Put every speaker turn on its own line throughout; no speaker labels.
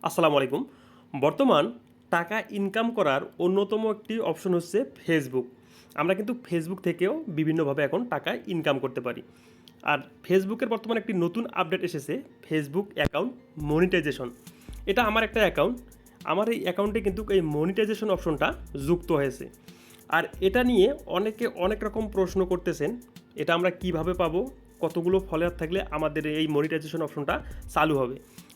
আসসালামু আলাইকুম। বর্তমান টাকা ইনকাম করার অন্যতম একটি অপশন হচ্ছে ফেসবুক। আমরা কিন্তু ফেসবুক থেকেও বিভিন্নভাবে এখন টাকা ইনকাম করতে পারি। আর ফেসবুকের বর্তমানে একটি নতুন আপডেট এসেছে, ফেসবুক অ্যাকাউন্ট মনিটাইজেশন। এটা আমার একটা অ্যাকাউন্ট। আমার এই অ্যাকাউন্টে কিন্তু এই মনিটাইজেশন অপশনটা যুক্ত হয়েছে। আর এটা নিয়ে অনেকে অনেক রকম প্রশ্ন করতেছেন, এটা আমরা কিভাবে পাবো, কতগুলো ফলোয়ার থাকলে আমাদের এই মনিটাইজেশন অপশনটা চালু হবে।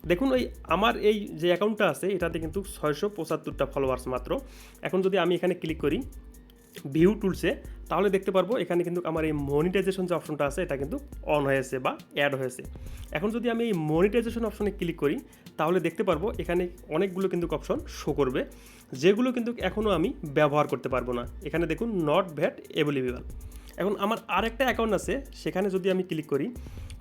দেখুন আমার এই যে অ্যাকাউন্টটা আছে এটাতে কিন্তু 675টা ফলোয়ার্স মাত্র। এখন যদি আমি এখানে ক্লিক করি ভিউ টুলসে, তাহলে দেখতে পারবো এখানে কিন্তু আমার এই মনিটাইজেশন যে অপশনটা আছে এটা কিন্তু অন হয়েছে বা অ্যাড হয়েছে। এখন যদি আমি এই মনিটাইজেশন অপশনে ক্লিক করি তাহলে দেখতে পারবো এখানে অনেকগুলো কিন্তু অপশন শো করবে, যেগুলো কিন্তু এখনও আমি ব্যবহার করতে পারবো না। এখানে দেখুন নট ভ্যাট অ্যাভেলেবল। এখন আমার আরেকটা অ্যাকাউন্ট আছে, সেখানে যদি আমি ক্লিক করি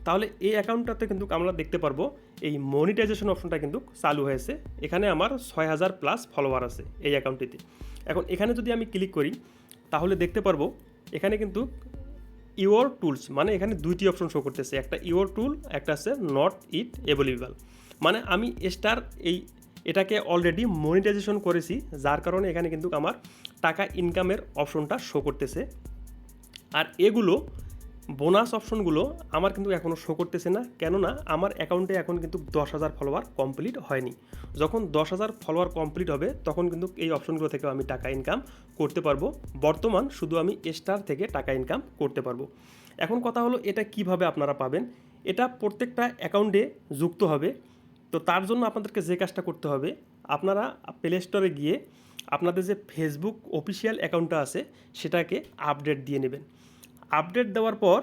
তাহলে এই অ্যাকাউন্টটাতে কিন্তু আমরা দেখতে পারবো এই মনিটাইজেশন অপশনটা কিন্তু চালু হয়েছে। এখানে আমার 6000 প্লাস ফলোয়ার আছে এই অ্যাকাউন্টটিতে। এখন এখানে যদি আমি ক্লিক করি তাহলে দেখতে পারবো এখানে কিন্তু ইওর টুলস, মানে এখানে দুইটি অপশন শো করতেছে, একটা ইওর টুল, একটা আছে নট ইট অ্যাভেলেবল। মানে আমি এটাকে অলরেডি মনিটাইজেশন করেছি, যার কারণে এখানে কিন্তু আমার টাকা ইনকামের অপশনটা শো করতেছে। আর এগুলো বোনাস অপশনগুলো আমার কিন্তু এখনও শো করতেছে না, কেননা আমার অ্যাকাউন্টে এখন কিন্তু 10,000 ফলোয়ার কমপ্লিট হয়নি। যখন 10,000 ফলোয়ার কমপ্লিট হবে তখন কিন্তু এই অপশনগুলো থেকে আমি টাকা ইনকাম করতে পারবো। বর্তমান শুধু আমি স্টার থেকে টাকা ইনকাম করতে পারবো। এখন কথা হলো এটা কিভাবে আপনারা পাবেন। এটা প্রত্যেকটা অ্যাকাউন্টে যুক্ত হবে। তো তার জন্য আপনাদেরকে যে কাজটা করতে হবে, আপনারা প্লে স্টোরে গিয়ে আপনাদের যে ফেসবুক অফিসিয়াল অ্যাকাউন্টটা আছে সেটাকে আপডেট দিয়ে নেবেন। আপডেট দেওয়ার পর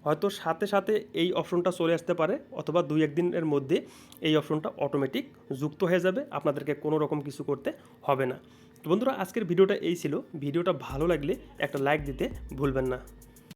হয়তো সাথে সাথে এই অপশনটা চলে আসতে পারে, অথবা 2-1 দিনের মধ্যে এই অপশনটা অটোমেটিক যুক্ত হয়ে যাবে, আপনাদেরকে কোনো রকম কিছু করতে হবে না। তো বন্ধুরা, আজকের ভিডিওটা এই ছিল। ভিডিওটা ভালো লাগলে একটা লাইক দিতে ভুলবেন না।